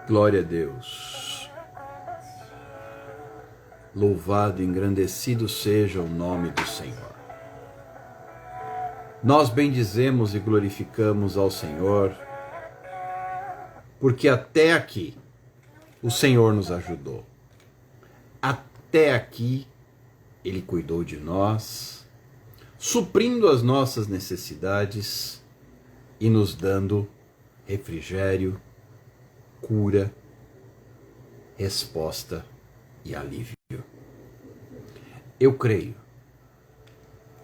Glória a Deus. Louvado e engrandecido seja o nome do Senhor. Nós bendizemos e glorificamos ao Senhor, porque até aqui o Senhor nos ajudou. Até aqui Ele cuidou de nós, suprindo as nossas necessidades e nos dando refrigério, cura, resposta e alívio. Eu creio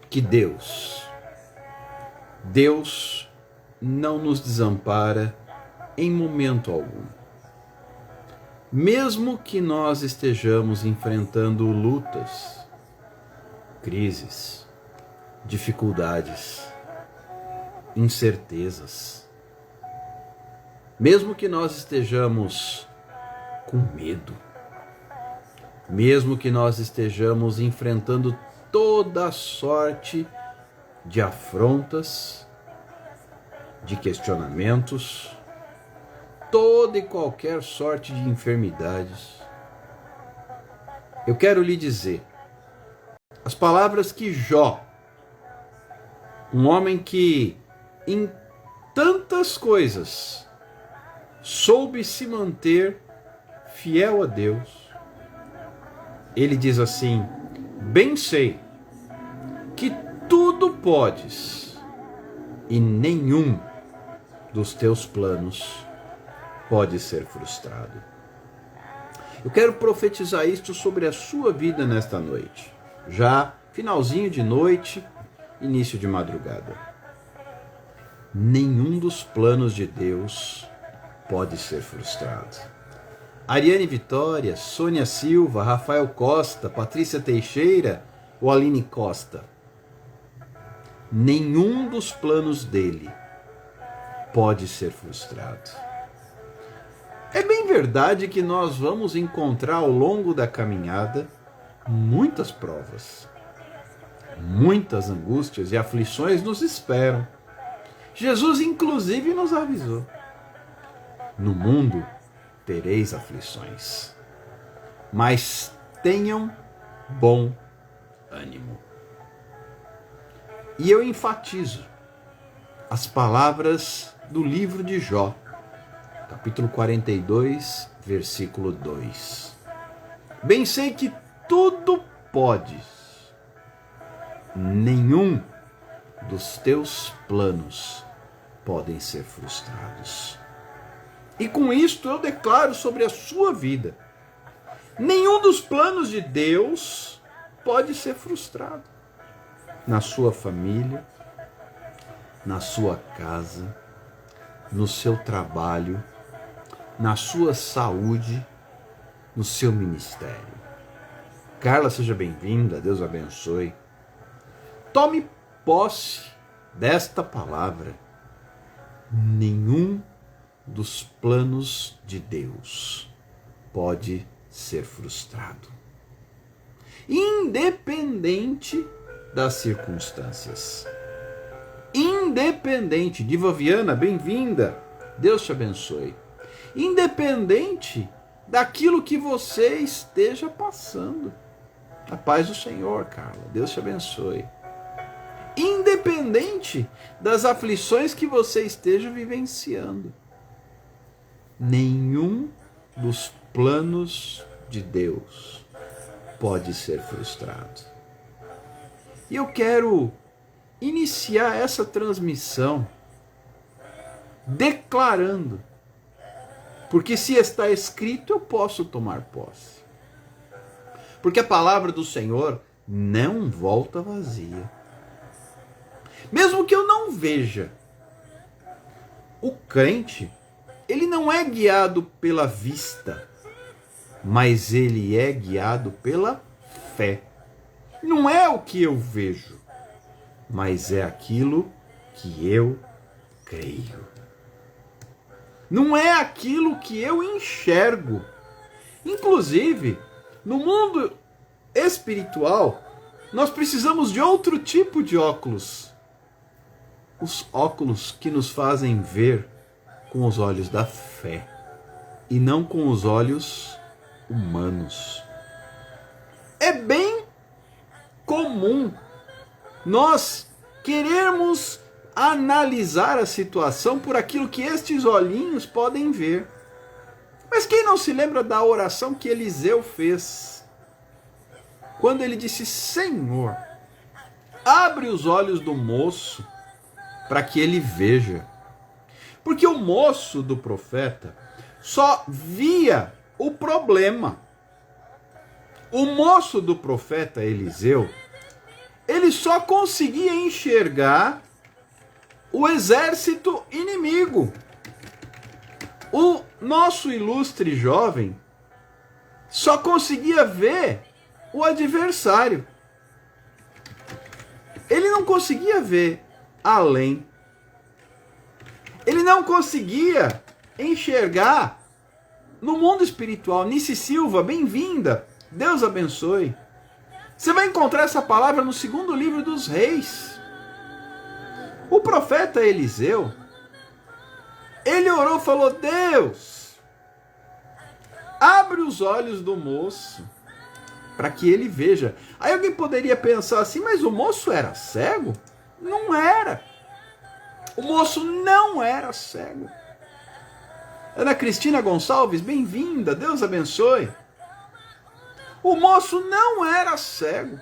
que Deus não nos desampara em momento algum. Mesmo que nós estejamos enfrentando lutas, crises, dificuldades, incertezas, mesmo que nós estejamos com medo, mesmo que nós estejamos enfrentando toda a sorte de afrontas, de questionamentos, toda e qualquer sorte de enfermidades, eu quero lhe dizer as palavras que Jó, um homem que em tantas coisas soube se manter fiel a Deus, ele diz assim: bem sei que tudo podes e nenhum dos teus planos pode ser frustrado. Eu quero profetizar isto sobre a sua vida nesta noite, já finalzinho de noite, início de madrugada. Nenhum dos planos de Deus pode ser frustrado. Ariane Vitória, Sônia Silva, Rafael Costa, Patrícia Teixeira ou Aline Costa, nenhum dos planos dele pode ser frustrado. É bem verdade que nós vamos encontrar ao longo da caminhada muitas provas, muitas angústias e aflições nos esperam. Jesus inclusive nos avisou: no mundo tereis aflições, mas tenham bom ânimo. E eu enfatizo as palavras do livro de Jó, capítulo 42, versículo 2. Bem sei que tudo podes, nenhum dos teus planos podem ser frustrados. E com isto eu declaro sobre a sua vida: nenhum dos planos de Deus pode ser frustrado. Na sua família, na sua casa, no seu trabalho, na sua saúde, no seu ministério. Carla, seja bem-vinda, Deus abençoe. Tome posse desta palavra. Nenhum dos planos de Deus pode ser frustrado, independente das circunstâncias. Independente, Diva Viana, bem-vinda, Deus te abençoe. Independente daquilo que você esteja passando, a paz do Senhor, Carla, Deus te abençoe. Independente das aflições que você esteja vivenciando, nenhum dos planos de Deus pode ser frustrado. E eu quero iniciar essa transmissão declarando, porque se está escrito eu posso tomar posse, porque a palavra do Senhor não volta vazia. Mesmo que eu não veja, o crente, ele não é guiado pela vista, mas ele é guiado pela fé. Não é o que eu vejo, mas é aquilo que eu creio. Não é aquilo que eu enxergo. Inclusive, no mundo espiritual, nós precisamos de outro tipo de óculos. Os óculos que nos fazem ver com os olhos da fé e não com os olhos humanos. É bem comum nós querermos analisar a situação por aquilo que estes olhinhos podem ver. Mas quem não se lembra da oração que Eliseu fez? Quando ele disse: Senhor, abre os olhos do moço para que ele veja. Porque o moço do profeta só via o problema. O moço do profeta Eliseu, ele só conseguia enxergar o exército inimigo. O nosso ilustre jovem só conseguia ver o adversário. Ele não conseguia ver além. Ele não conseguia enxergar no mundo espiritual. Nice Silva, bem-vinda. Deus abençoe. Você vai encontrar essa palavra no segundo livro dos Reis. O profeta Eliseu, ele orou, falou: Deus, abre os olhos do moço para que ele veja. Aí alguém poderia pensar assim: mas o moço era cego? Não era. O moço não era cego. Ana Cristina Gonçalves, bem-vinda, Deus abençoe. O moço não era cego,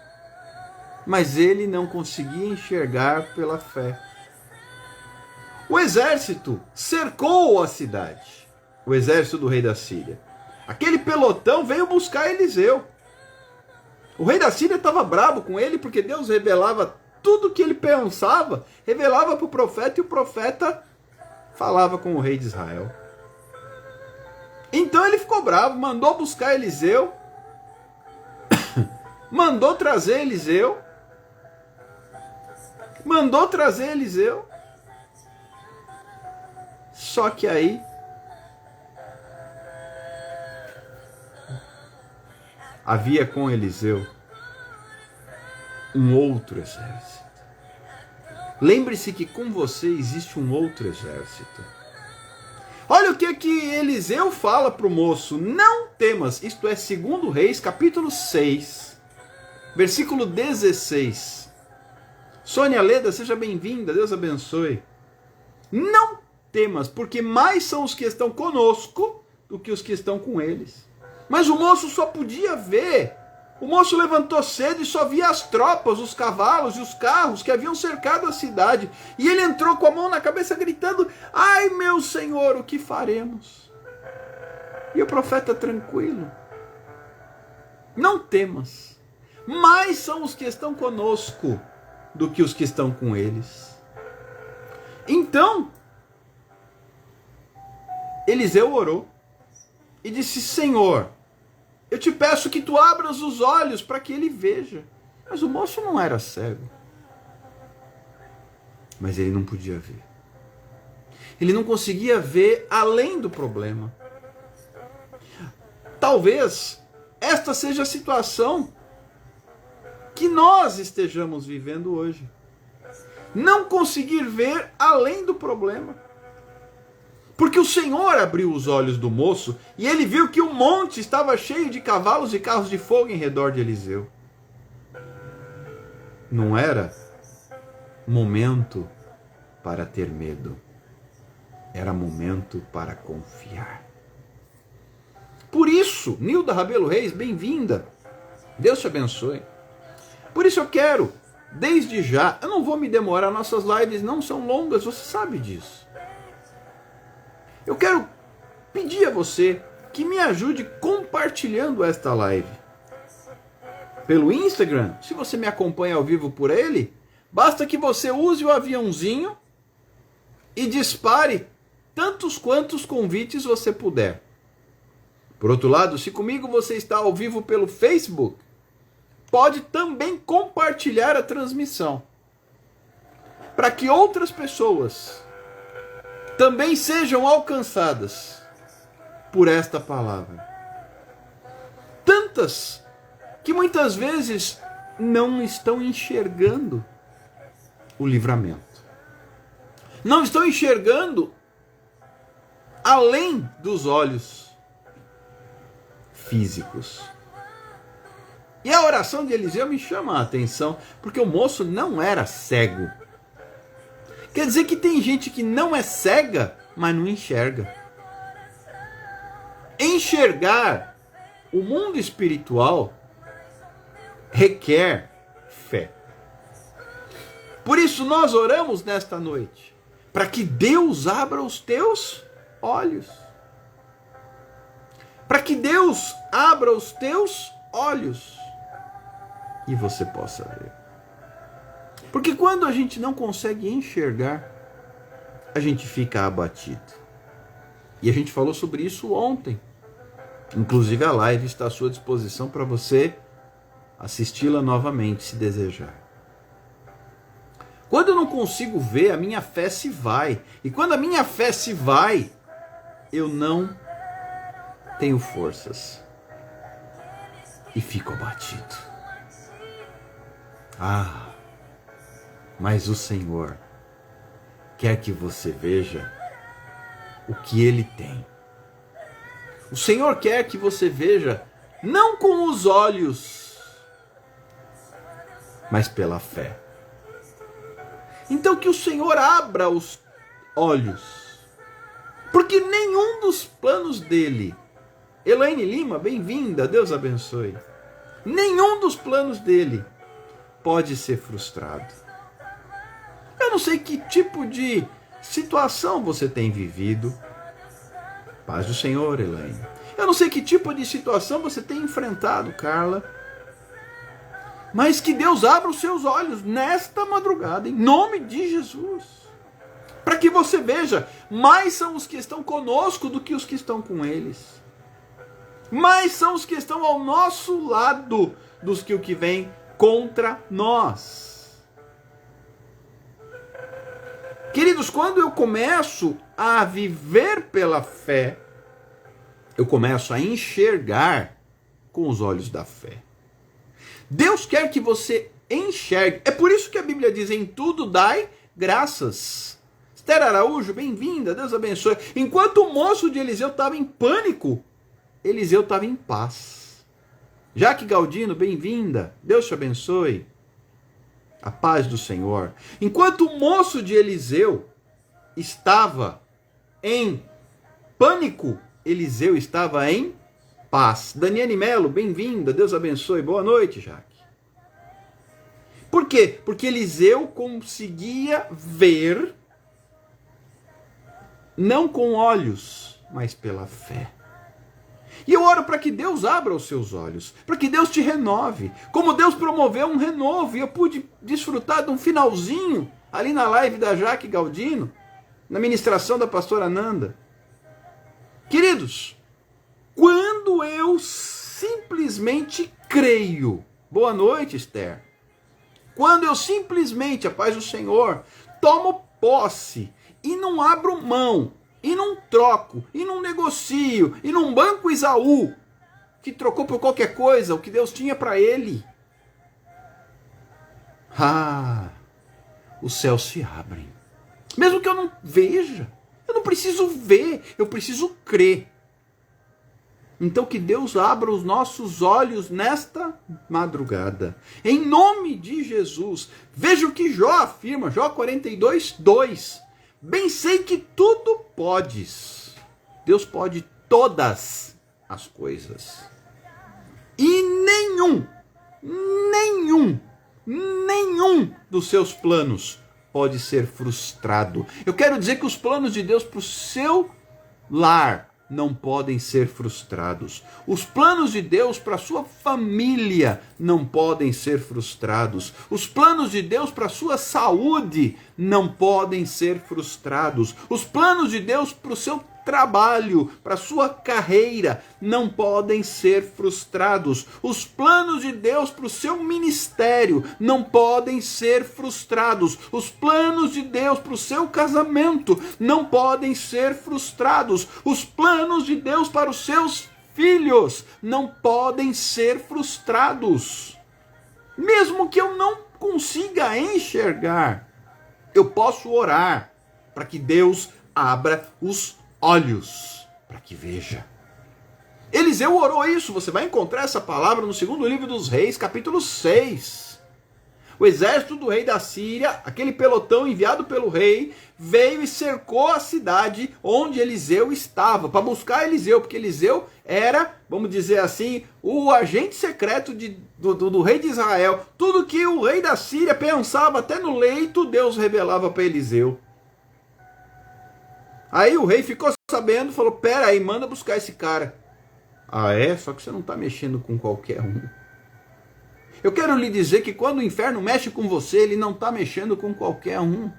mas ele não conseguia enxergar pela fé. O exército cercou a cidade, o exército do rei da Síria. Aquele pelotão veio buscar Eliseu. O rei da Síria estava bravo com ele porque Deus revelava tudo o que ele pensava, revelava para o profeta e o profeta falava com o rei de Israel. Então ele ficou bravo, mandou buscar Eliseu, mandou trazer Eliseu, só que aí havia com Eliseu um outro exército. Lembre-se que com você existe um outro exército. Olha o que Eliseu fala para o moço: não temas. Isto é 2 Reis, capítulo 6, versículo 16. Sônia Leda, seja bem-vinda, Deus abençoe. Não temas, porque mais são os que estão conosco do que os que estão com eles. Mas o moço só podia ver. O moço levantou cedo e só via as tropas, os cavalos e os carros que haviam cercado a cidade. E ele entrou com a mão na cabeça gritando: ai, meu Senhor, o que faremos? E o profeta tranquilo: não temas, mais são os que estão conosco do que os que estão com eles. Então, Eliseu orou e disse: Senhor, eu te peço que tu abras os olhos para que ele veja. Mas o moço não era cego. Mas ele não podia ver. Ele não conseguia ver além do problema. Talvez esta seja a situação que nós estejamos vivendo hoje. Não conseguir ver além do problema. Porque o Senhor abriu os olhos do moço e ele viu que o monte estava cheio de cavalos e carros de fogo em redor de Eliseu. Não era momento para ter medo. Era momento para confiar. Por isso, Nilda Rabelo Reis, bem-vinda. Deus te abençoe. Por isso eu quero, desde já, eu não vou me demorar, nossas lives não são longas, você sabe disso. Eu quero pedir a você que me ajude compartilhando esta live. Pelo Instagram, se você me acompanha ao vivo por ele, basta que você use o aviãozinho e dispare tantos quantos convites você puder. Por outro lado, se comigo você está ao vivo pelo Facebook, pode também compartilhar a transmissão, para que outras pessoas também sejam alcançadas por esta palavra. Tantas que muitas vezes não estão enxergando o livramento. Não estão enxergando além dos olhos físicos. E a oração de Eliseu me chama a atenção, porque o moço não era cego. Quer dizer que tem gente que não é cega, mas não enxerga. Enxergar o mundo espiritual requer fé. Por isso nós oramos nesta noite, para que Deus abra os teus olhos. Para que Deus abra os teus olhos e você possa ver. Porque quando a gente não consegue enxergar, a gente fica abatido. E a gente falou sobre isso ontem. Inclusive a live está à sua disposição para você assisti-la novamente, se desejar. Quando eu não consigo ver, a minha fé se vai. E quando a minha fé se vai, eu não tenho forças. E fico abatido. Mas o Senhor quer que você veja o que Ele tem. O Senhor quer que você veja, não com os olhos, mas pela fé. Então que o Senhor abra os olhos, porque nenhum dos planos dele, Elaine Lima, bem-vinda, Deus abençoe, nenhum dos planos dele pode ser frustrado. Eu não sei que tipo de situação você tem vivido. Paz do Senhor, Elaine. Eu não sei que tipo de situação você tem enfrentado, Carla. Mas que Deus abra os seus olhos nesta madrugada, em nome de Jesus. Para que você veja, mais são os que estão conosco do que os que estão com eles. Mais são os que estão ao nosso lado dos que o que vem contra nós. Queridos, quando eu começo a viver pela fé, eu começo a enxergar com os olhos da fé. Deus quer que você enxergue. É por isso que a Bíblia diz, em tudo dai graças. Esther Araújo, bem-vinda, Deus abençoe. Enquanto o moço de Eliseu estava em pânico, Eliseu estava em paz. Jaque Galdino, bem-vinda, Deus te abençoe. A paz do Senhor. Enquanto o moço de Eliseu estava em pânico, Eliseu estava em paz. Daniele Melo, bem-vinda, Deus abençoe. Boa noite, Jaque. Por quê? Porque Eliseu conseguia ver, não com olhos, mas pela fé. E eu oro para que Deus abra os seus olhos, para que Deus te renove. Como Deus promoveu um renovo, e eu pude desfrutar de um finalzinho ali na live da Jaque Galdino, na ministração da pastora Nanda. Queridos, quando eu simplesmente creio, boa noite, Esther. Quando eu simplesmente, a paz do Senhor, tomo posse e não abro mão, e não troco, e não negocio, e não banco Isaú, que trocou por qualquer coisa o que Deus tinha para ele. Os céus se abrem. Mesmo que eu não veja, eu não preciso ver, eu preciso crer. Então que Deus abra os nossos olhos nesta madrugada. Em nome de Jesus. Veja o que Jó afirma, Jó 42:2. Bem sei que tudo podes. Deus pode todas as coisas. E nenhum dos seus planos pode ser frustrado. Eu quero dizer que os planos de Deus para o seu lar não podem ser frustrados. Os planos de Deus para a sua família não podem ser frustrados. Os planos de Deus para a sua saúde não podem ser frustrados. Os planos de Deus para o seu trabalho, para a sua carreira, não podem ser frustrados. Os planos de Deus para o seu ministério não podem ser frustrados. Os planos de Deus para o seu casamento não podem ser frustrados. Os planos de Deus para os seus filhos não podem ser frustrados. Mesmo que eu não consiga enxergar, eu posso orar para que Deus abra os olhos para que veja. Eliseu orou isso. Você vai encontrar essa palavra no segundo livro dos Reis, capítulo 6. O exército do rei da Síria, aquele pelotão enviado pelo rei, veio e cercou a cidade onde Eliseu estava, para buscar Eliseu, porque Eliseu era, vamos dizer assim, o agente secreto do rei de Israel. Tudo que o rei da Síria pensava, até no leito, Deus revelava para Eliseu. Aí o rei ficou sabendo, falou, pera aí, manda buscar esse cara. Ah é? Só que você não está mexendo com qualquer um. Eu quero lhe dizer que quando o inferno mexe com você, ele não está mexendo com qualquer um.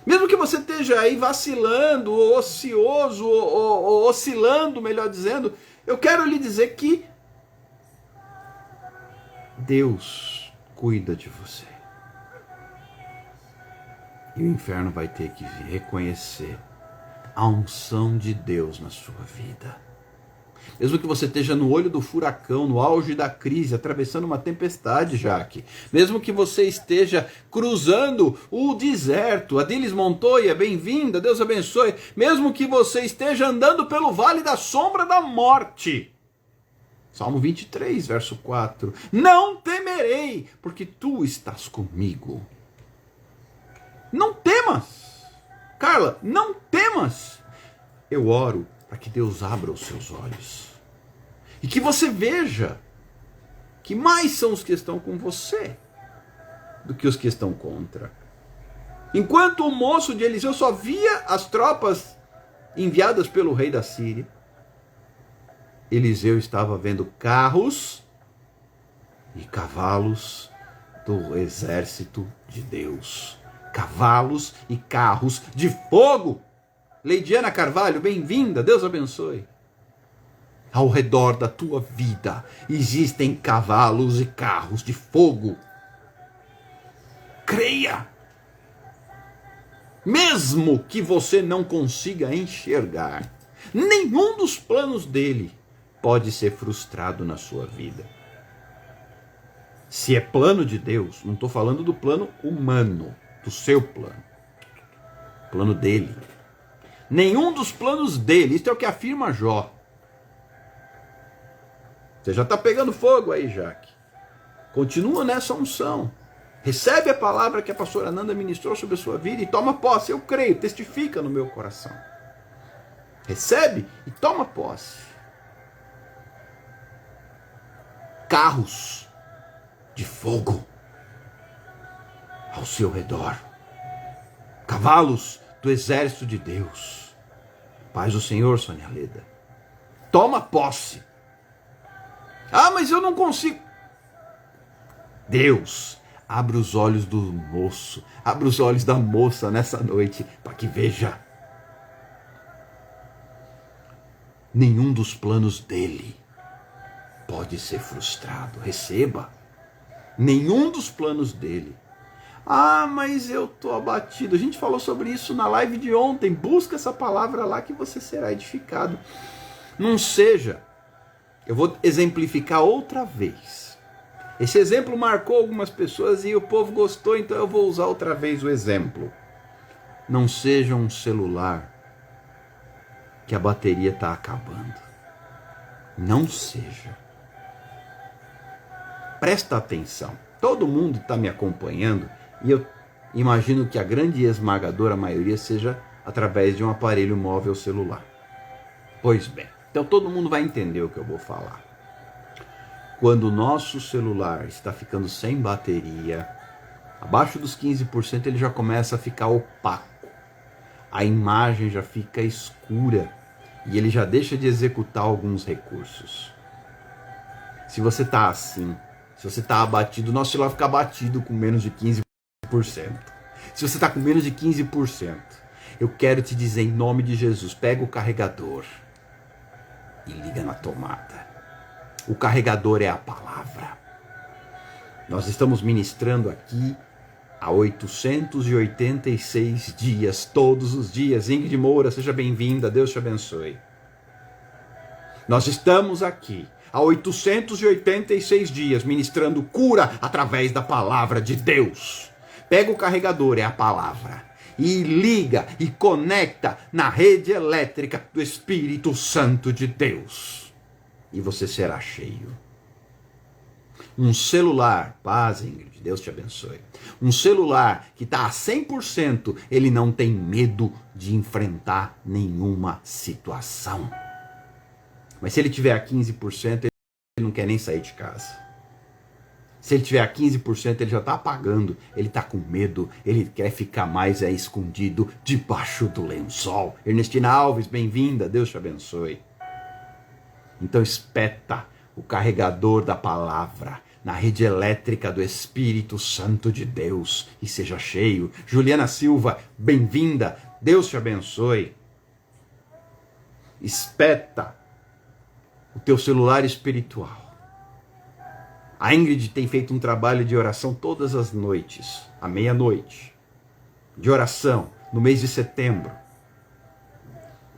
Mesmo que você esteja aí vacilando, ou ocioso, ou oscilando, melhor dizendo, eu quero lhe dizer que Deus cuida de você. E o inferno vai ter que reconhecer a unção de Deus na sua vida. Mesmo que você esteja no olho do furacão, no auge da crise, atravessando uma tempestade, Jaque. Mesmo que você esteja cruzando o deserto. Adilis Montoya, bem-vinda, Deus abençoe. Mesmo que você esteja andando pelo vale da sombra da morte. Salmo 23, verso 4. Não temerei, porque tu estás comigo. Não temas. Carla, não temas. Eu oro para que Deus abra os seus olhos. E que você veja que mais são os que estão com você do que os que estão contra. Enquanto o moço de Eliseu só via as tropas enviadas pelo rei da Síria, Eliseu estava vendo carros e cavalos do exército de Deus. Cavalos e carros de fogo. Leidiana Carvalho, bem-vinda, Deus abençoe. Ao redor da tua vida existem cavalos e carros de fogo. Creia. Mesmo que você não consiga enxergar, nenhum dos planos dele pode ser frustrado na sua vida. Se é plano de Deus, não estou falando do plano humano, do seu plano. Plano dele. Nenhum dos planos dele, isso é o que afirma Jó. Você já está pegando fogo aí, Jaque. Continua nessa unção. Recebe a palavra que a pastora Nanda ministrou sobre a sua vida e toma posse. Eu creio, testifica no meu coração. Recebe e toma posse. Carros de fogo ao seu redor. Cavalos do exército de Deus. Paz do Senhor, Sônia Leda. Toma posse. Ah, mas eu não consigo. Deus, abre os olhos do moço, abre os olhos da moça nessa noite, para que veja. Nenhum dos planos dele pode ser frustrado. Receba. Nenhum dos planos dele. Ah, mas eu estou abatido. A gente falou sobre isso na live de ontem. Busca essa palavra lá que você será edificado. Não seja. Eu vou exemplificar outra vez. Esse exemplo marcou algumas pessoas e o povo gostou, então eu vou usar outra vez o exemplo. Não seja um celular que a bateria está acabando. Não seja. Presta atenção. Todo mundo está me acompanhando e eu imagino que a grande e esmagadora maioria seja através de um aparelho móvel celular. Pois bem, então todo mundo vai entender o que eu vou falar. Quando o nosso celular está ficando sem bateria, abaixo dos 15%, ele já começa a ficar opaco. A imagem já fica escura e ele já deixa de executar alguns recursos. Se você está assim, se você está abatido, o nosso celular fica abatido com menos de 15%. Se você está com menos de 15%, eu quero te dizer em nome de Jesus, pega o carregador e liga na tomada. O carregador é a palavra. Nós estamos ministrando aqui há 886 dias, todos os dias. Ingrid Moura, seja bem-vinda, Deus te abençoe. Nós estamos aqui há 886 dias ministrando cura através da palavra de Deus. Pega o carregador, é a palavra. e liga e conecta na rede elétrica do Espírito Santo de Deus. E você será cheio. Um celular, paz, Ingrid, Deus te abençoe. Um celular que está a 100%, ele não tem medo de enfrentar nenhuma situação. Mas se ele tiver a 15%, ele não quer nem sair de casa. Se ele tiver a 15%, ele já está apagando, ele está com medo, ele quer ficar mais escondido debaixo do lençol. Ernestina Alves, bem-vinda, Deus te abençoe. Então espeta o carregador da palavra na rede elétrica do Espírito Santo de Deus e seja cheio. Juliana Silva, bem-vinda, Deus te abençoe. Espeta o teu celular espiritual. A Ingrid tem feito um trabalho de oração todas as noites, à meia-noite, de oração, no mês de setembro.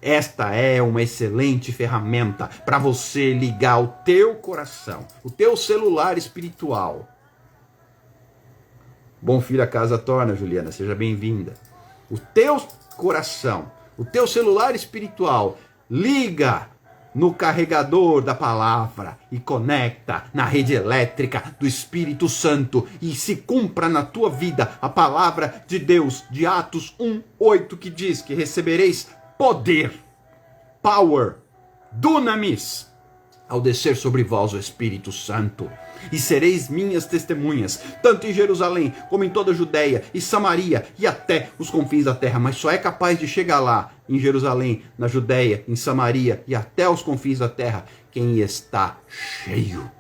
Esta é uma excelente ferramenta para você ligar o teu coração, o teu celular espiritual. Bom filho a casa torna, Juliana, seja bem-vinda. O teu coração, o teu celular espiritual, liga no carregador da palavra e conecta na rede elétrica do Espírito Santo e se cumpra na tua vida a palavra de Deus de Atos 1:8 que diz que recebereis poder, power, dunamis, ao descer sobre vós o Espírito Santo, e sereis minhas testemunhas, tanto em Jerusalém, como em toda a Judéia e Samaria, e até os confins da terra. Mas só é capaz de chegar lá, em Jerusalém, na Judéia, em Samaria, e até os confins da terra, quem está cheio.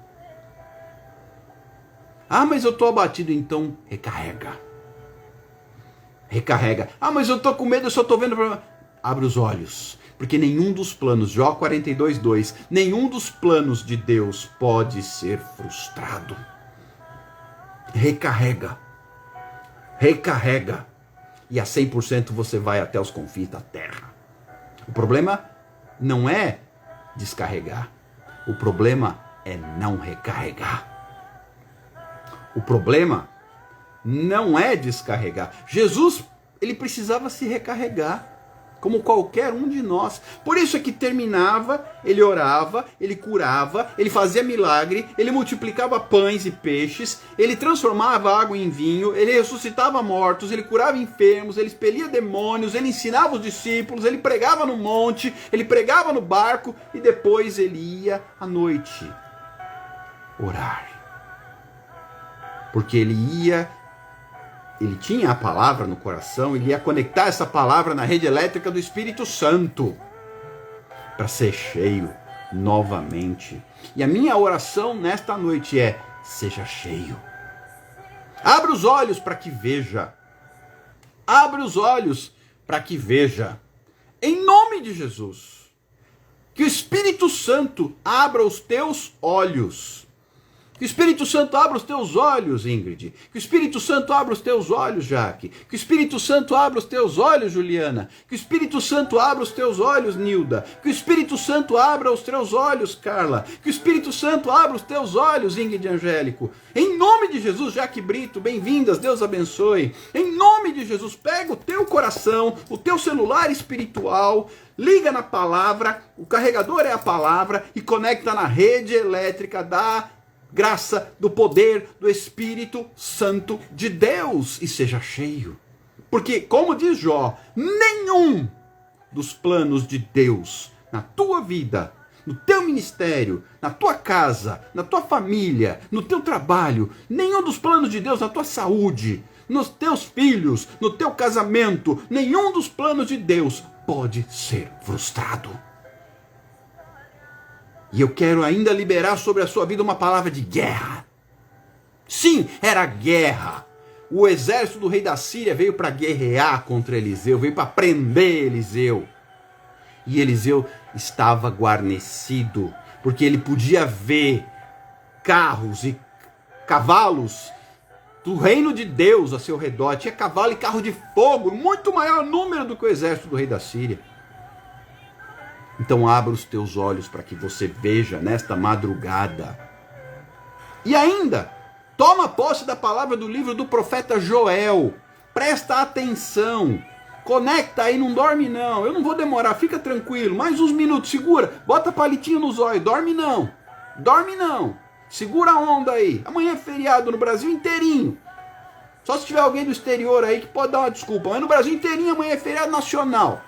Ah, mas eu estou abatido, então recarrega. Recarrega. Ah, mas eu estou com medo, eu só estou vendo problema. Abre os olhos. Porque nenhum dos planos, Jó 42:2, nenhum dos planos de Deus pode ser frustrado. Recarrega. Recarrega. E a 100% você vai até os confins da terra. O problema não é descarregar. O problema é não recarregar. O problema não é descarregar. Jesus, ele precisava se recarregar, como qualquer um de nós. Por isso é que terminava, ele orava, ele curava, ele fazia milagre, ele multiplicava pães e peixes, ele transformava água em vinho, ele ressuscitava mortos, ele curava enfermos, ele expelia demônios, ele ensinava os discípulos, ele pregava no monte, ele pregava no barco e depois ele ia à noite orar. Porque ele tinha a palavra no coração, ele ia conectar essa palavra na rede elétrica do Espírito Santo para ser cheio novamente. E a minha oração nesta noite é: seja cheio. Abra os olhos para que veja. Abra os olhos para que veja. Em nome de Jesus. Que o Espírito Santo abra os teus olhos. Que o Espírito Santo abra os teus olhos, Ingrid. Que o Espírito Santo abra os teus olhos, Jaque. Que o Espírito Santo abra os teus olhos, Juliana. Que o Espírito Santo abra os teus olhos, Nilda. Que o Espírito Santo abra os teus olhos, Carla. Que o Espírito Santo abra os teus olhos, Ingrid Angélico. Em nome de Jesus, Jaque Brito, bem-vindas, Deus abençoe. Em nome de Jesus, pega o teu coração, o teu celular espiritual, liga na palavra, o carregador é a palavra e conecta na rede elétrica da graça, do poder do Espírito Santo de Deus e seja cheio. Porque, como diz Jó, nenhum dos planos de Deus na tua vida, no teu ministério, na tua casa, na tua família, no teu trabalho, nenhum dos planos de Deus na tua saúde, nos teus filhos, no teu casamento, nenhum dos planos de Deus pode ser frustrado. E eu quero ainda liberar sobre a sua vida uma palavra de guerra. Sim, era guerra. O exército do rei da Síria veio para guerrear contra Eliseu, veio para prender Eliseu. E Eliseu estava guarnecido, porque ele podia ver carros e cavalos do reino de Deus a seu redor. Tinha cavalo e carro de fogo, muito maior número do que o exército do rei da Síria. Então abra os teus olhos para que você veja nesta madrugada. E ainda, toma posse da palavra do livro do profeta Joel. Presta atenção. Conecta aí, não dorme não. Eu não vou demorar, fica tranquilo. Mais uns minutos, segura. Bota palitinho nos olhos. Dorme não. Dorme não. Segura a onda aí. Amanhã é feriado no Brasil inteirinho. Só se tiver alguém do exterior aí que pode dar uma desculpa. Mas no Brasil inteirinho amanhã é feriado nacional.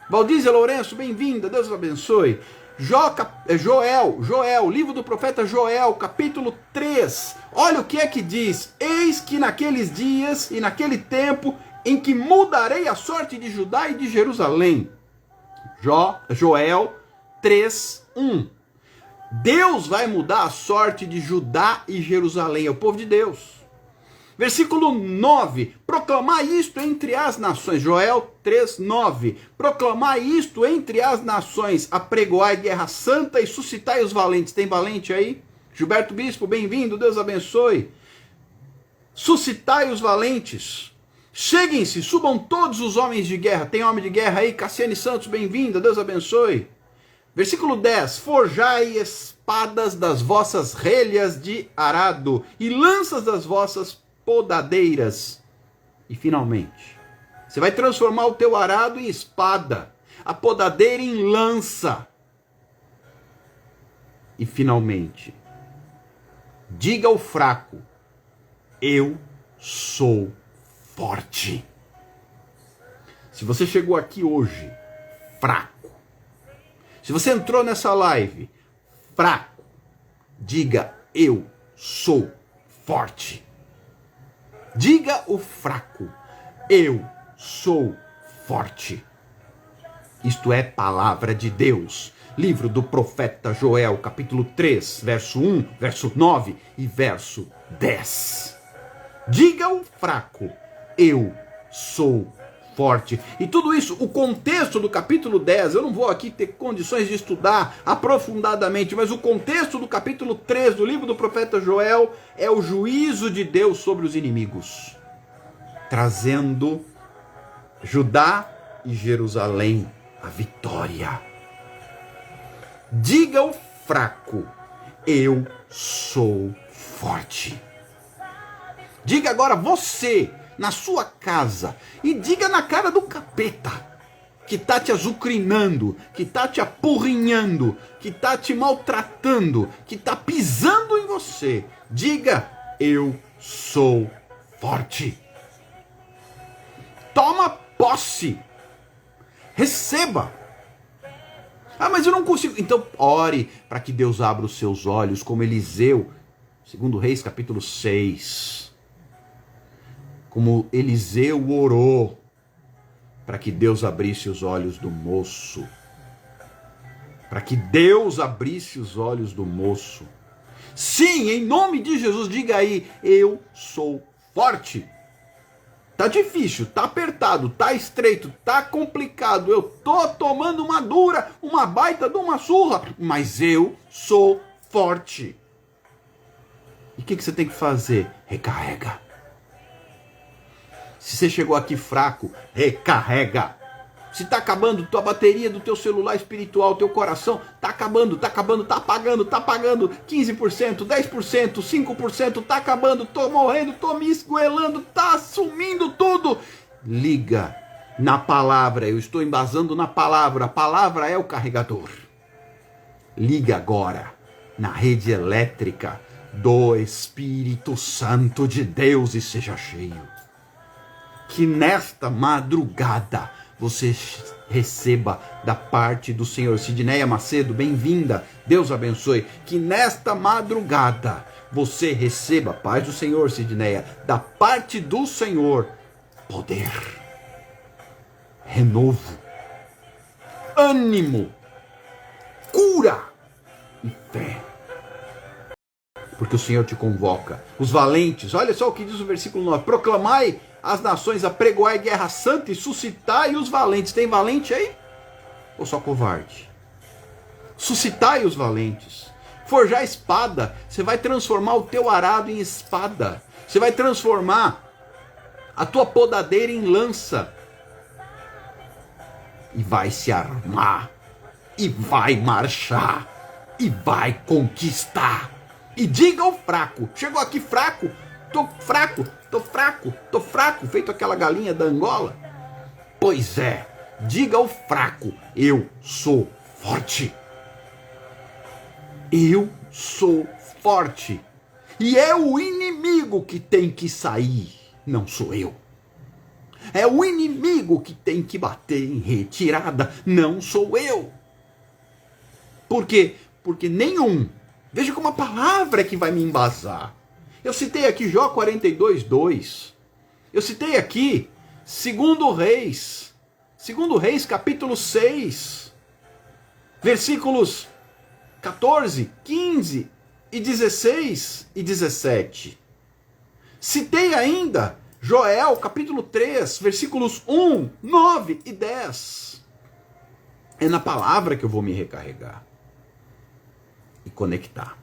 Valdízia Lourenço, bem-vinda. Deus abençoe. Joel, livro do profeta Joel, capítulo 3. Olha o que é que diz. Eis que naqueles dias e naquele tempo em que mudarei a sorte de Judá e de Jerusalém. Joel 3:1. Deus vai mudar a sorte de Judá e Jerusalém, é o povo de Deus. Versículo 9, proclamar isto entre as nações, Joel 3:9, proclamar isto entre as nações, apregoai guerra santa e suscitai os valentes. Tem valente aí? Gilberto Bispo, bem-vindo, Deus abençoe. Suscitai os valentes. Cheguem-se, subam todos os homens de guerra. Tem homem de guerra aí? Cassiane Santos, bem-vinda, Deus abençoe. Versículo 10, forjai espadas das vossas relhas de arado e lanças das vossas podadeiras. E finalmente, você vai transformar o teu arado em espada, a podadeira em lança. E finalmente, diga ao fraco, eu sou forte. Se você chegou aqui hoje fraco, se você entrou nessa live fraco, diga, eu sou forte. Diga o fraco, eu sou forte. Isto é palavra de Deus. Livro do profeta Joel, capítulo 3, verso 1, verso 9 e verso 10. Diga o fraco, eu sou forte. E tudo isso, o contexto do capítulo 10, eu não vou aqui ter condições de estudar aprofundadamente, mas o contexto do capítulo 3 do livro do profeta Joel é o juízo de Deus sobre os inimigos, trazendo Judá e Jerusalém a vitória. Diga ao fraco, eu sou forte. Diga agora você, na sua casa, e diga na cara do capeta, que está te azucrinando, que está te apurrinhando, que está te maltratando, que está pisando em você. Diga, eu sou forte. Toma posse. Receba. Ah, mas eu não consigo. Então ore para que Deus abra os seus olhos, como Eliseu, 2 Reis capítulo 6. Como Eliseu orou para que Deus abrisse os olhos do moço. Para que Deus abrisse os olhos do moço. Sim, em nome de Jesus, diga aí, eu sou forte. Tá difícil, tá apertado, tá estreito, tá complicado. Eu tô tomando uma dura, uma baita de uma surra, mas eu sou forte. E o que você tem que fazer? Recarrega. Se você chegou aqui fraco, recarrega. Se está acabando tua bateria do teu celular espiritual, teu coração, está acabando, está apagando, 15%, 10%, 5%, está acabando, estou morrendo, estou me esgoelando, está sumindo tudo. Liga na palavra, eu estou embasando na palavra, a palavra é o carregador. Liga agora na rede elétrica do Espírito Santo de Deus e seja cheio. Que nesta madrugada você receba da parte do Senhor. Sidneia Macedo, bem-vinda, Deus abençoe. Que nesta madrugada você receba, paz do Senhor, Sidneia, da parte do Senhor, poder, renovo, ânimo, cura e fé. Porque o Senhor te convoca. Os valentes, olha só o que diz o versículo 9, proclamai as nações, apregoai guerra santa e suscitai os valentes. Tem valente aí? Ou só covarde? Suscitai os valentes. Forjar espada. Você vai transformar o teu arado em espada. Você vai transformar a tua podadeira em lança. E vai se armar. E vai marchar. E vai conquistar. E diga ao fraco. Chegou aqui fraco? Tô fraco. tô fraco, feito aquela galinha da Angola. Pois é, diga ao fraco, eu sou forte. Eu sou forte. E é o inimigo que tem que sair, não sou eu. É o inimigo que tem que bater em retirada, não sou eu. Por quê? Porque nenhum. Veja como a palavra é que vai me embasar. Eu citei aqui Jó 42:2. Eu citei aqui 2 Reis, capítulo 6, versículos 14, 15 e 16 e 17. Citei ainda Joel, capítulo 3, versículos 1, 9 e 10. É na palavra que eu vou me recarregar e conectar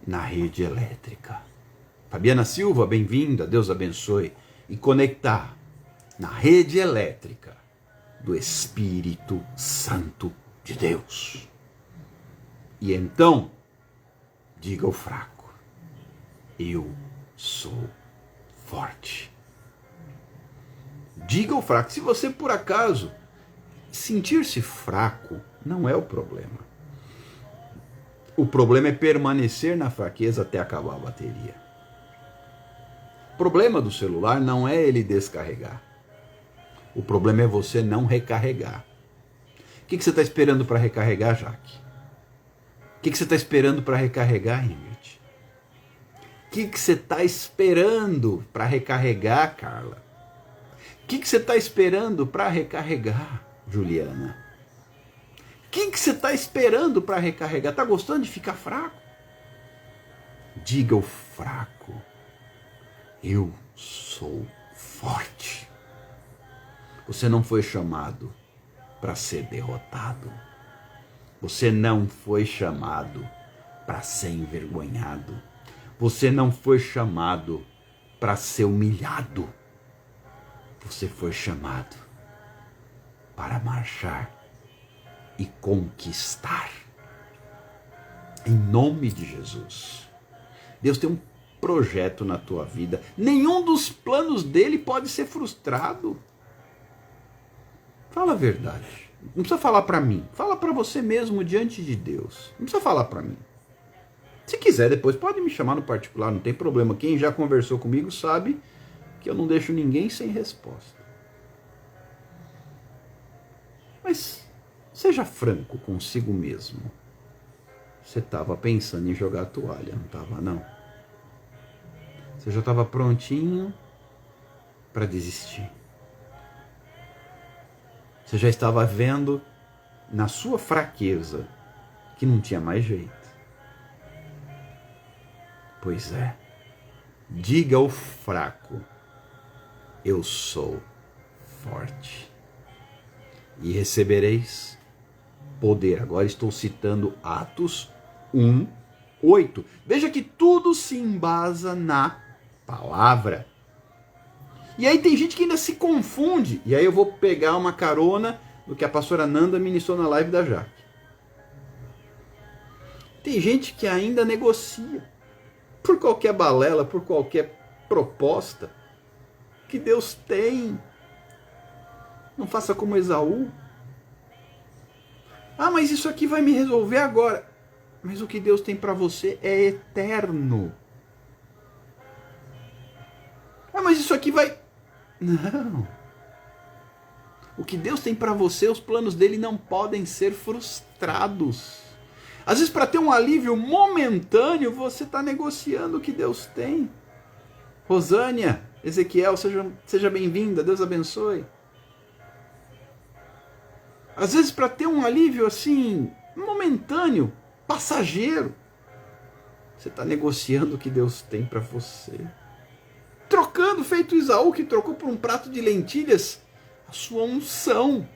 na rede elétrica. Fabiana Silva, bem-vinda, Deus abençoe. E conectar na rede elétrica do Espírito Santo de Deus. E então, diga ao fraco, eu sou forte. Diga ao fraco, se você por acaso sentir-se fraco, não é o problema. O problema é permanecer na fraqueza até acabar a bateria. O problema do celular não é ele descarregar. O problema é você não recarregar. O que você está esperando para recarregar, Jaque? O que você está esperando para recarregar, Ingrid? O que você está esperando para recarregar, Carla? O que você está esperando para recarregar, Juliana? O que você está esperando para recarregar? Está gostando de ficar fraco? Diga ao fraco, eu sou forte. Você não foi chamado para ser derrotado. Você não foi chamado para ser envergonhado. Você não foi chamado para ser humilhado. Você foi chamado para marchar e conquistar. Em nome de Jesus. Deus tem um projeto na tua vida. Nenhum dos planos dele pode ser frustrado. Fala a verdade. Não precisa falar para mim. Fala para você mesmo diante de Deus. Não precisa falar para mim. Se quiser, depois pode me chamar no particular, não tem problema. Quem já conversou comigo sabe que eu não deixo ninguém sem resposta. Mas seja franco consigo mesmo. Você estava pensando em jogar a toalha, não estava não? Você já estava prontinho para desistir. Você já estava vendo na sua fraqueza que não tinha mais jeito. Pois é. Diga ao fraco, eu sou forte. E recebereis poder. Agora estou citando Atos 1:8. Veja que tudo se embasa na palavra. E aí tem gente que ainda se confunde. E aí eu vou pegar uma carona do que a pastora Nanda ministrou na live da Jaque. Tem gente que ainda negocia. Por qualquer balela, por qualquer proposta que Deus tem. Não faça como Esaú. Ah, mas isso aqui vai me resolver agora. Mas o que Deus tem para você é eterno. Ah, mas isso aqui vai... Não. O que Deus tem para você, os planos dele não podem ser frustrados. Às vezes, para ter um alívio momentâneo, você está negociando o que Deus tem. Rosânia, Ezequiel, seja bem-vinda, Deus abençoe. Às vezes, para ter um alívio assim, momentâneo, passageiro, você está negociando o que Deus tem para você. Trocando, feito Esaú, que trocou por um prato de lentilhas, a sua unção.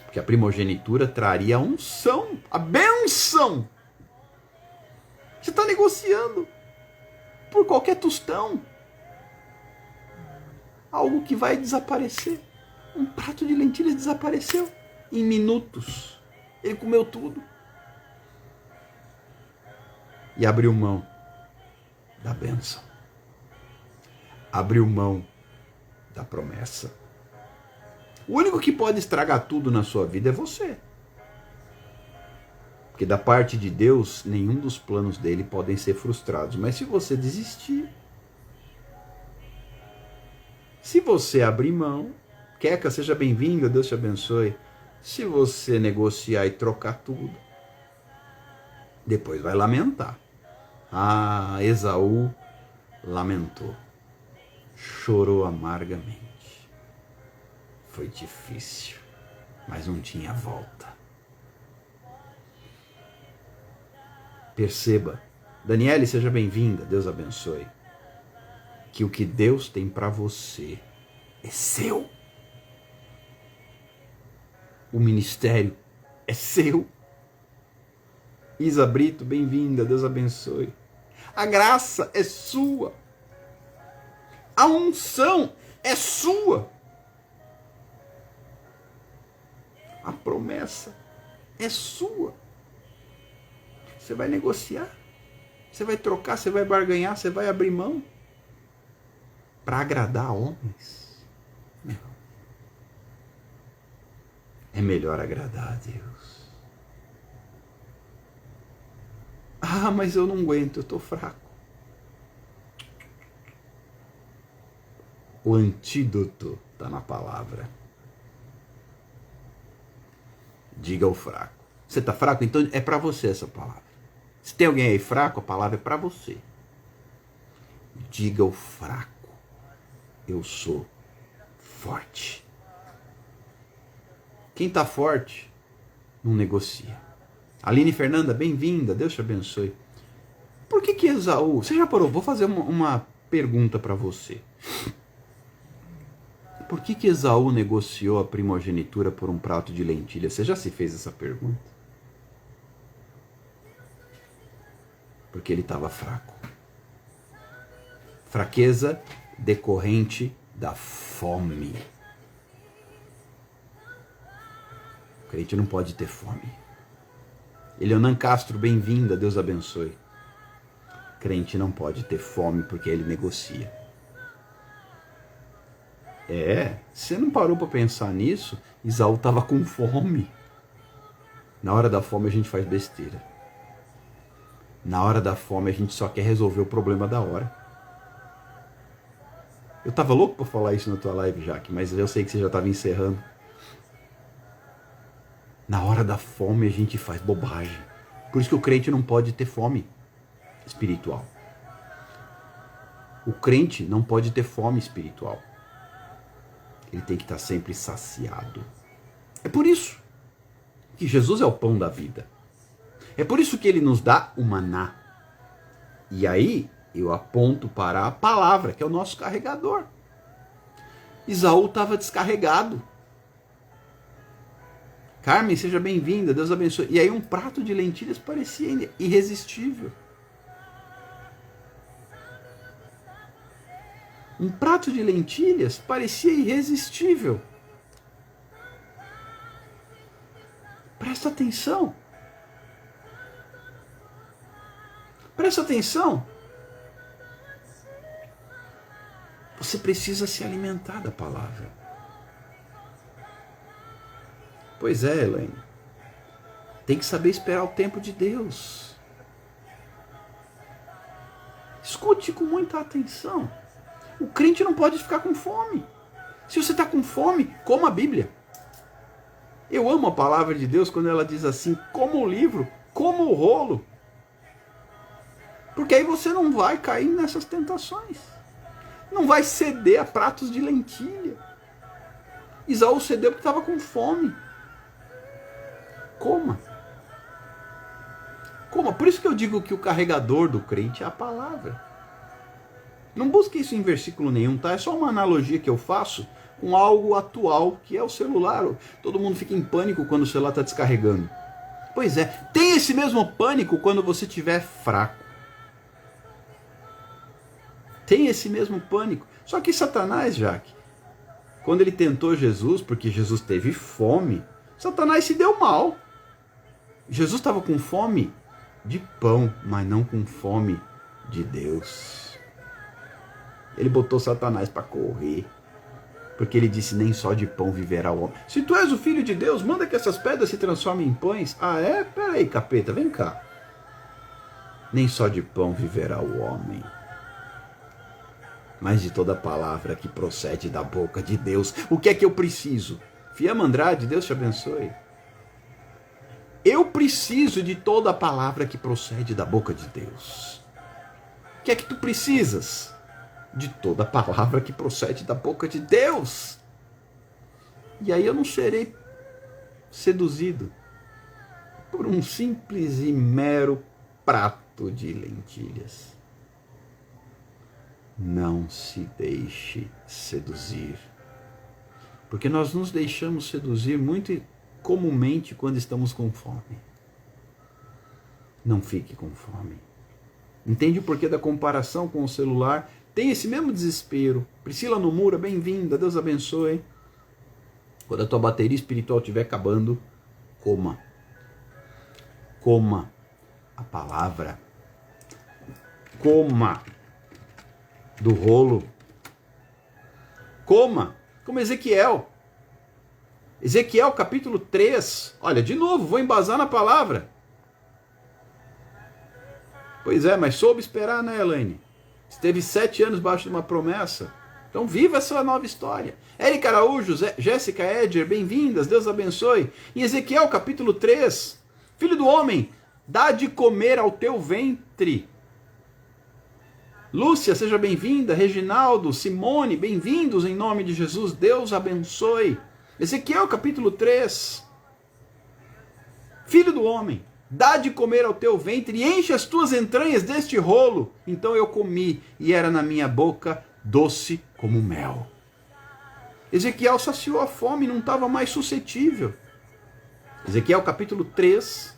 Porque a primogenitura traria a unção, a benção. Você está negociando por qualquer tostão. Algo que vai desaparecer. Um prato de lentilhas desapareceu em minutos. Ele comeu tudo. E abriu mão da bênção. Abriu mão da promessa. O único que pode estragar tudo na sua vida é você. Porque da parte de Deus, nenhum dos planos dele podem ser frustrados. Mas se você desistir, se você abrir mão, Queca, seja bem-vindo, Deus te abençoe. Se você negociar e trocar tudo, depois vai lamentar. Ah, Esaú lamentou, chorou amargamente. Foi difícil, mas não tinha volta. Perceba, Daniele, seja bem-vinda, Deus abençoe, que o que Deus tem para você é seu. O ministério é seu. Isa Brito, bem-vinda, Deus abençoe. A graça é sua. A unção é sua. A promessa é sua. Você vai negociar, você vai trocar, você vai barganhar, você vai abrir mão para agradar homens? Não. É melhor agradar a Deus. Ah, mas eu não aguento, eu estou fraco. O antídoto está na palavra. Diga ao fraco. Você está fraco? Então é para você essa palavra. Se tem alguém aí fraco, a palavra é para você. Diga ao fraco: eu sou forte. Quem está forte não negocia. Aline Fernanda, bem-vinda, Deus te abençoe. Por que Esaú... Você já parou? Vou fazer uma pergunta para você. Por que Esaú negociou a primogenitura por um prato de lentilha? Você já se fez essa pergunta? Porque ele estava fraco. Fraqueza decorrente da fome. O crente não pode ter fome. Eleonan Castro, bem-vinda, Deus abençoe. Crente não pode ter fome porque ele negocia. Você não parou para pensar nisso? Esaú estava com fome. Na hora da fome a gente faz besteira. Na hora da fome a gente só quer resolver o problema da hora. Eu estava louco para falar isso na tua live, Jaque, mas eu sei que você já estava encerrando. Na hora da fome a gente faz bobagem. Por isso que o crente não pode ter fome espiritual. O crente não pode ter fome espiritual. Ele tem que estar sempre saciado. É por isso que Jesus é o pão da vida. É por isso que ele nos dá o maná. E aí eu aponto para a palavra, que é o nosso carregador. Esaú estava descarregado. Carmen, seja bem-vinda, Deus abençoe. E aí um prato de lentilhas parecia irresistível. Um prato de lentilhas parecia irresistível. Presta atenção. Presta atenção. Você precisa se alimentar da palavra. Pois é, Elaine. Tem que saber esperar o tempo de Deus. Escute com muita atenção. O crente não pode ficar com fome. Se você está com fome, coma a Bíblia. Eu amo a palavra de Deus quando ela diz assim: coma o livro, coma o rolo. Porque aí você não vai cair nessas tentações. Não vai ceder a pratos de lentilha. Esaú cedeu porque estava com fome. Coma. Coma. Por isso que eu digo que o carregador do crente é a palavra. Não busque isso em versículo nenhum, tá? É só uma analogia que eu faço com algo atual, que é o celular. Todo mundo fica em pânico quando o celular está descarregando. Pois é, tem esse mesmo pânico quando você estiver fraco. Tem esse mesmo pânico. Só que Satanás, Jaque, quando ele tentou Jesus, porque Jesus teve fome, Satanás se deu mal. Jesus estava com fome de pão, mas não com fome de Deus. Ele botou Satanás para correr. Porque ele disse, nem só de pão viverá o homem. Se tu és o filho de Deus, manda que essas pedras se transformem em pães. Ah, é? Peraí, capeta, vem cá. Nem só de pão viverá o homem, mas de toda palavra que procede da boca de Deus. O que é que eu preciso? Fiamma Andrade, Deus te abençoe. Eu preciso de toda palavra que procede da boca de Deus. O que é que tu precisas? De toda palavra que procede da boca de Deus. E aí eu não serei seduzido por um simples e mero prato de lentilhas. Não se deixe seduzir. Porque nós nos deixamos seduzir muito comumente quando estamos com fome. Não fique com fome. Entende o porquê da comparação com o celular? Tem esse mesmo desespero. Priscila Nomura, bem-vinda, Deus abençoe. Quando a tua bateria espiritual estiver acabando, coma. Coma a palavra. Coma do rolo. Coma, como Ezequiel. Ezequiel capítulo 3. Olha, de novo, vou embasar na palavra. Pois é, mas soube esperar, né, Elaine? Esteve 7 anos debaixo de uma promessa. Então viva essa nova história. Érica Araújo, Jéssica Edger, bem-vindas, Deus abençoe. Em Ezequiel capítulo 3, filho do homem, dá de comer ao teu ventre. Lúcia, seja bem-vinda. Reginaldo, Simone, bem-vindos em nome de Jesus. Deus abençoe. Ezequiel capítulo 3. Filho do homem, dá de comer ao teu ventre e enche as tuas entranhas deste rolo. Então eu comi e era na minha boca doce como mel. Ezequiel saciou a fome e não estava mais suscetível. Ezequiel capítulo 3,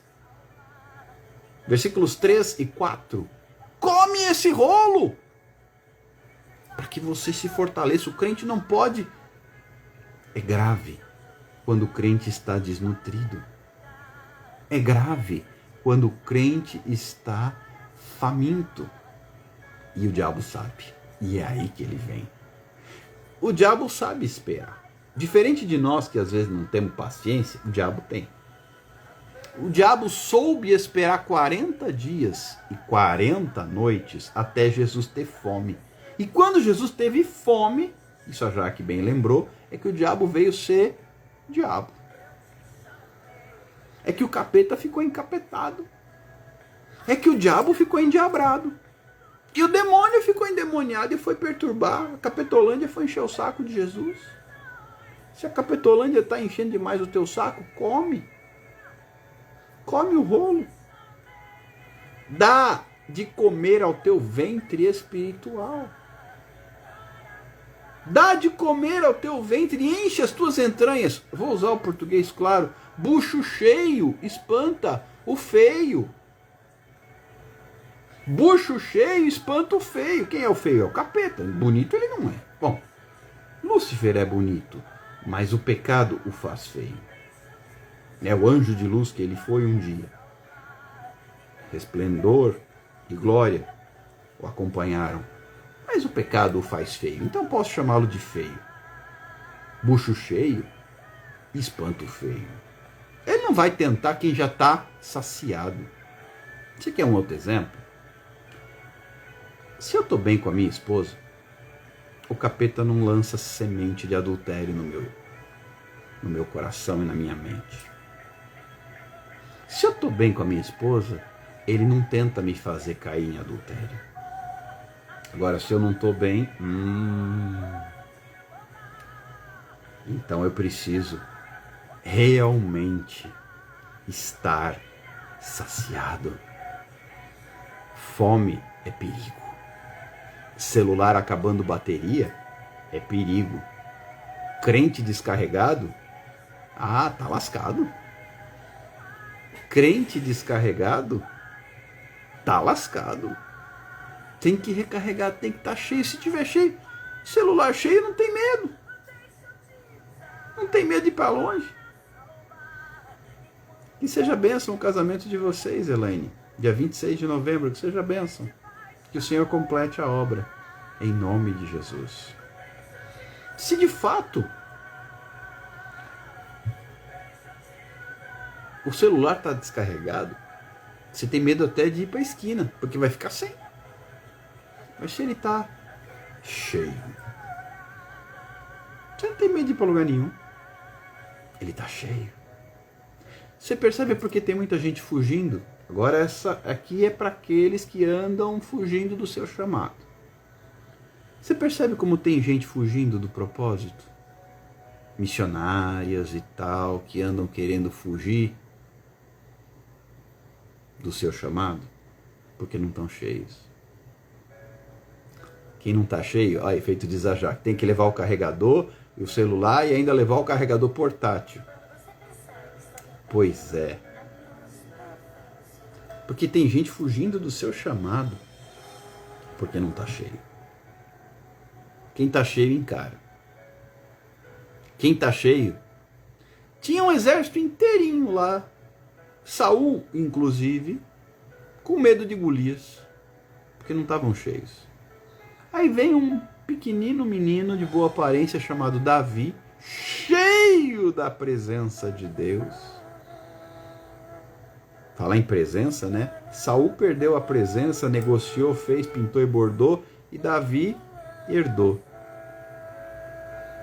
versículos 3 e 4. Come esse rolo, para que você se fortaleça. O crente não pode. É grave quando o crente está desnutrido. É grave quando o crente está faminto. E o diabo sabe. E é aí que ele vem. O diabo sabe esperar. Diferente de nós que às vezes não temos paciência, o diabo tem. O diabo soube esperar 40 dias e 40 noites até Jesus ter fome. E quando Jesus teve fome, isso a Jaque bem lembrou, é que o diabo veio ser diabo. É que o capeta ficou encapetado. É que o diabo ficou endiabrado. E o demônio ficou endemoniado e foi perturbar. A capetolândia foi encher o saco de Jesus. Se a capetolândia está enchendo demais o teu saco, come. Come o rolo. Dá de comer ao teu ventre espiritual. Dá de comer ao teu ventre e enche as tuas entranhas. Vou usar o português claro. Bucho cheio espanta o feio. Bucho cheio espanta o feio. Quem é o feio? É o capeta. Bonito ele não é. Bom, Lúcifer é bonito, mas o pecado o faz feio. É o anjo de luz que ele foi um dia. Resplendor e glória o acompanharam. Mas o pecado o faz feio. Então posso chamá-lo de feio. Bucho cheio espanta o feio. Ele não vai tentar quem já está saciado. Você quer um outro exemplo? Se eu estou bem com a minha esposa, o capeta não lança semente de adultério no meu coração e na minha mente. Se eu estou bem com a minha esposa, ele não tenta me fazer cair em adultério. Agora, se eu não estou bem, então eu preciso realmente estar saciado. Fome é perigo. Celular acabando bateria é perigo. Crente descarregado, tá lascado. Crente descarregado, tá lascado. Tem que recarregar, tem que estar cheio. Se tiver cheio, celular cheio, não tem medo. Não tem medo de ir para longe. Que seja bênção o casamento de vocês, Elaine. Dia 26 de novembro, que seja bênção. Que Que o Senhor complete a obra, em nome de Jesus. Se de fato o celular está descarregado, você tem medo até de ir para a esquina, porque vai ficar sem. Mas se ele está cheio, você não tem medo de ir para lugar nenhum. Ele está cheio. Você percebe porque tem muita gente fugindo? Agora essa aqui é para aqueles que andam fugindo do seu chamado. Você percebe como tem gente fugindo do propósito? Missionárias e tal, que andam querendo fugir do seu chamado, porque não estão cheios. Quem não está cheio, ó, efeito de exagerar, tem que levar o carregador e o celular e ainda levar o carregador portátil. Pois é. Porque tem gente fugindo do seu chamado, porque não está cheio. Quem está cheio encara. Quem está cheio, tinha um exército inteirinho lá, Saul, inclusive, com medo de Golias, porque não estavam cheios. Aí vem um pequenino menino de boa aparência chamado Davi, cheio da presença de Deus. Falar em presença, né? Saul perdeu a presença, negociou, fez, pintou e bordou, e Davi herdou.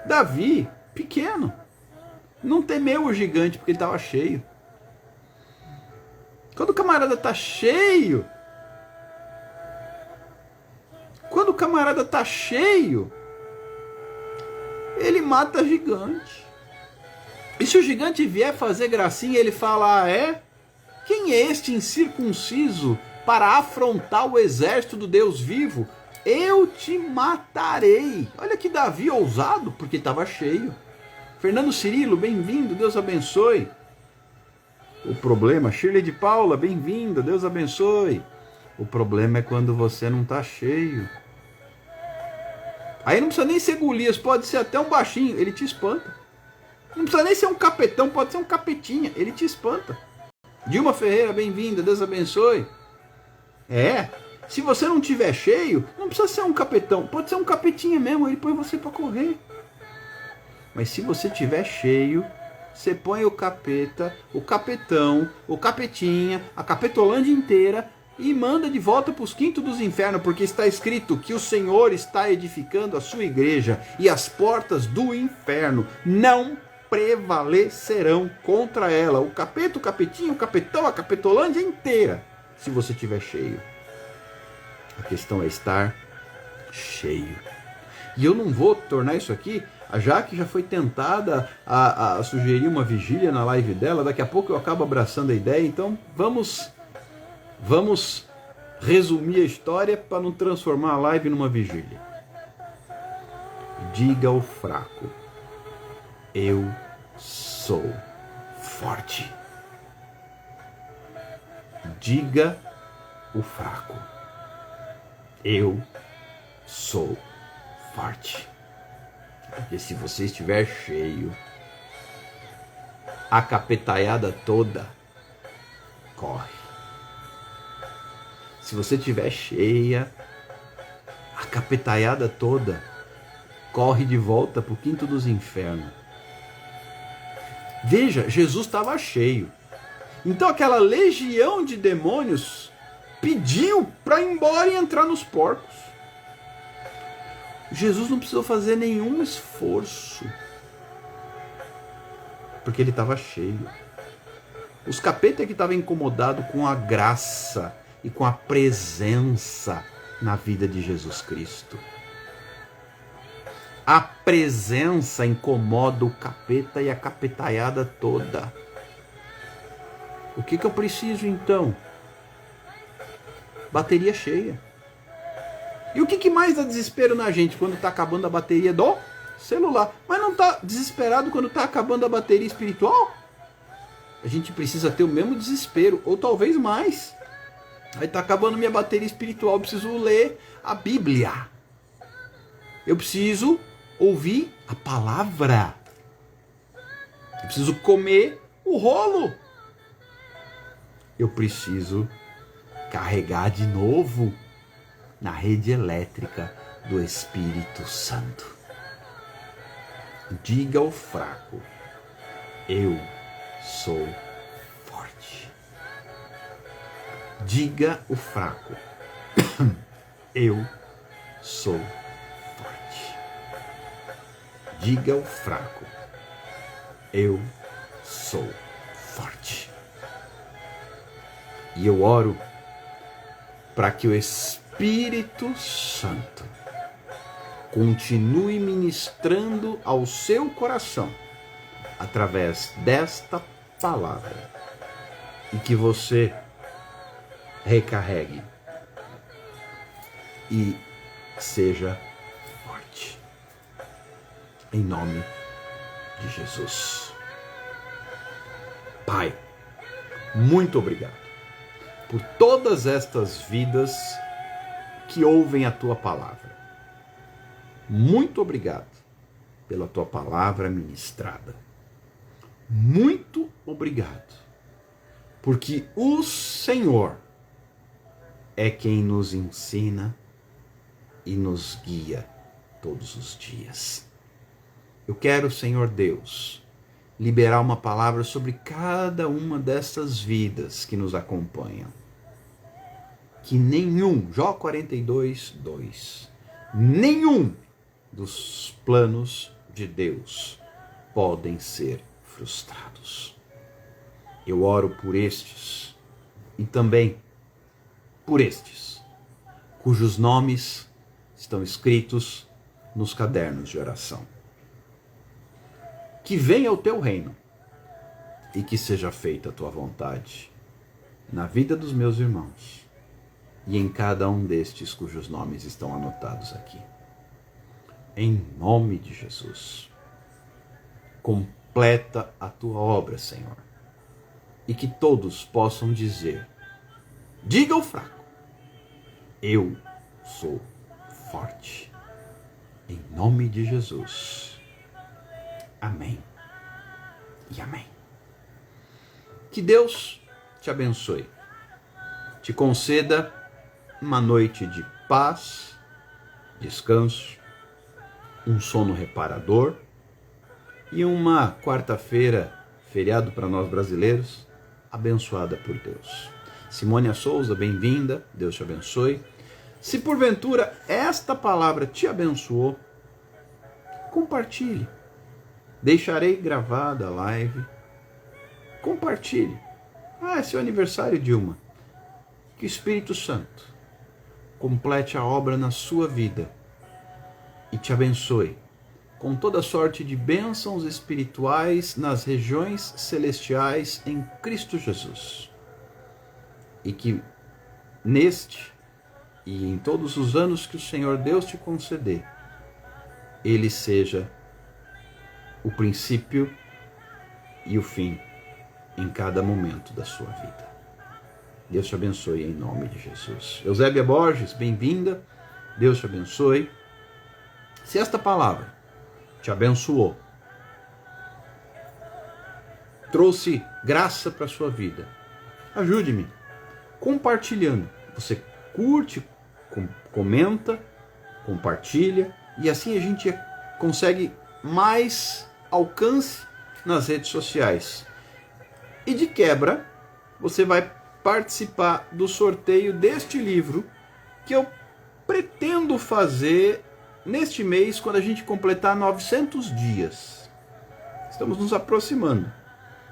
Davi, pequeno, não temeu o gigante porque ele estava cheio. Quando o camarada está cheio, ele mata gigante. E se o gigante vier fazer gracinha, ele fala, quem é este incircunciso para afrontar o exército do Deus vivo? Eu te matarei. Olha que Davi ousado, porque estava cheio. Fernando Cirilo, bem-vindo, Deus abençoe. O problema, Shirley de Paula, bem-vinda, Deus abençoe. O problema é quando você não está cheio. Aí não precisa nem ser Golias, pode ser até um baixinho, ele te espanta. Não precisa nem ser um capetão, pode ser um capetinha, ele te espanta. Dilma Ferreira, bem-vinda, Deus abençoe. Se você não tiver cheio, não precisa ser um capetão, pode ser um capetinha mesmo, ele põe você para correr. Mas se você tiver cheio, você põe o capeta, o capetão, o capetinha, a capetolândia inteira e manda de volta para os quintos dos infernos, porque está escrito que o Senhor está edificando a sua igreja e as portas do inferno não prevalecerão contra ela. O capeta, o capetinho, o capetão, a capetolândia inteira, se você estiver cheio. A questão é estar cheio. E eu não vou tornar isso aqui, a Jaque já foi tentada a sugerir uma vigília na live dela, daqui a pouco eu acabo abraçando a ideia, então vamos resumir a história para não transformar a live numa vigília. Diga ao fraco, eu sou forte. Diga o fraco, eu sou forte. Porque se você estiver cheio, a capetaiada toda corre. Se você estiver cheia, a capetaiada toda corre de volta para o quinto dos infernos. Veja, Jesus estava cheio. Então aquela legião de demônios pediu para ir embora e entrar nos porcos. Jesus não precisou fazer nenhum esforço, porque ele estava cheio. Os capetas que estavam incomodados com a graça e com a presença na vida de Jesus Cristo. A presença incomoda o capeta e a capetaiada toda. O que eu preciso então? Bateria cheia. E o que mais dá desespero na gente quando está acabando a bateria do celular? Mas não está desesperado quando está acabando a bateria espiritual? A gente precisa ter o mesmo desespero, ou talvez mais. Aí está acabando minha bateria espiritual, eu preciso ler a Bíblia. Eu preciso ouvir a palavra. Eu preciso comer o rolo. Eu preciso carregar de novo. na rede elétrica do Espírito Santo. Diga ao fraco: eu sou forte. Diga ao fraco: eu sou forte. Diga ao fraco: eu sou forte. E eu oro para que o Espírito Santo continue ministrando ao seu coração através desta palavra e que você recarregue e seja forte. Em nome de Jesus. Pai, muito obrigado por todas estas vidas que ouvem a tua palavra. Muito obrigado pela tua palavra ministrada. Muito obrigado, porque o Senhor é quem nos ensina e nos guia todos os dias. Eu quero, Senhor Deus, liberar uma palavra sobre cada uma dessas vidas que nos acompanham. Que nenhum, Jó 42, 2, nenhum dos planos de Deus podem ser frustrados. Eu oro por estes e também por estes, cujos nomes estão escritos nos cadernos de oração. Que venha o teu reino e que seja feita a tua vontade na vida dos meus irmãos e em cada um destes cujos nomes estão anotados aqui. Em nome de Jesus, completa a tua obra, Senhor, e que todos possam dizer: diga ao fraco, eu sou forte. Em nome de Jesus. Amém e amém. Que Deus te abençoe, te conceda uma noite de paz, descanso, um sono reparador e uma quarta-feira, feriado para nós brasileiros, abençoada por Deus. Simônia Souza, bem-vinda, Deus te abençoe. Se porventura esta palavra te abençoou, compartilhe. Deixarei gravada a live. Compartilhe. É seu aniversário, Dilma. Que o Espírito Santo complete a obra na sua vida e te abençoe com toda sorte de bênçãos espirituais nas regiões celestiais em Cristo Jesus. E que neste e em todos os anos que o Senhor Deus te conceder, Ele seja o princípio e o fim em cada momento da sua vida. Deus te abençoe em nome de Jesus. Eusébia Borges, bem-vinda. Deus te abençoe. Se esta palavra te abençoou, trouxe graça para a sua vida, ajude-me compartilhando. Você curte, comenta, compartilha, e assim a gente consegue mais alcance nas redes sociais. E de quebra, você vai participar do sorteio deste livro que eu pretendo fazer neste mês, quando a gente completar 900 dias. Estamos nos aproximando.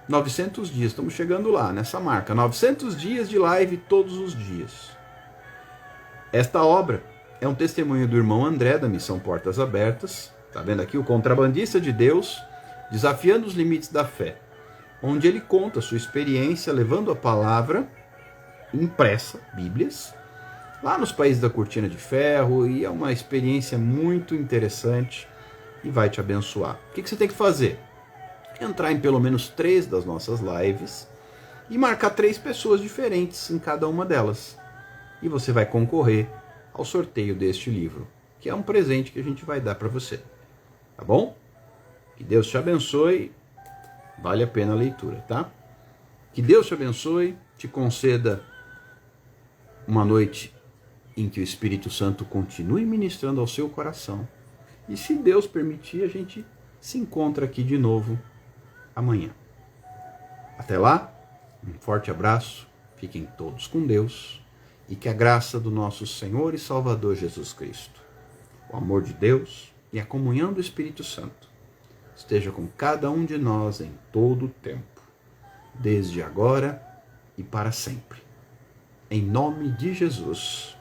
900 dias, estamos chegando lá, nessa marca. 900 dias de live todos os dias. Esta obra é um testemunho do irmão André, da Missão Portas Abertas. Está vendo aqui? O contrabandista de Deus, desafiando os limites da fé. Onde ele conta a sua experiência levando a palavra impressa, Bíblias, lá nos países da Cortina de Ferro, e é uma experiência muito interessante e vai te abençoar. O que você tem que fazer? Entrar em pelo menos 3 das nossas lives e marcar 3 pessoas diferentes em cada uma delas. E você vai concorrer ao sorteio deste livro, que é um presente que a gente vai dar para você. Tá bom? Que Deus te abençoe. Vale a pena a leitura, tá? Que Deus te abençoe, te conceda uma noite em que o Espírito Santo continue ministrando ao seu coração. E se Deus permitir, a gente se encontra aqui de novo amanhã. Até lá, um forte abraço, fiquem todos com Deus e que a graça do nosso Senhor e Salvador Jesus Cristo, o amor de Deus e a comunhão do Espírito Santo esteja com cada um de nós em todo o tempo, desde agora e para sempre. Em nome de Jesus.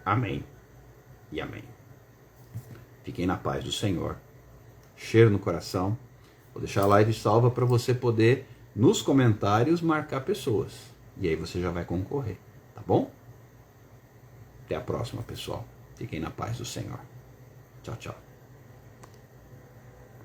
Amém e amém. Fiquem na paz do Senhor. Cheiro no coração. Vou deixar a live salva para você poder, nos comentários, marcar pessoas. E aí você já vai concorrer, tá bom? Até a próxima, pessoal. Fiquem na paz do Senhor. Tchau, tchau.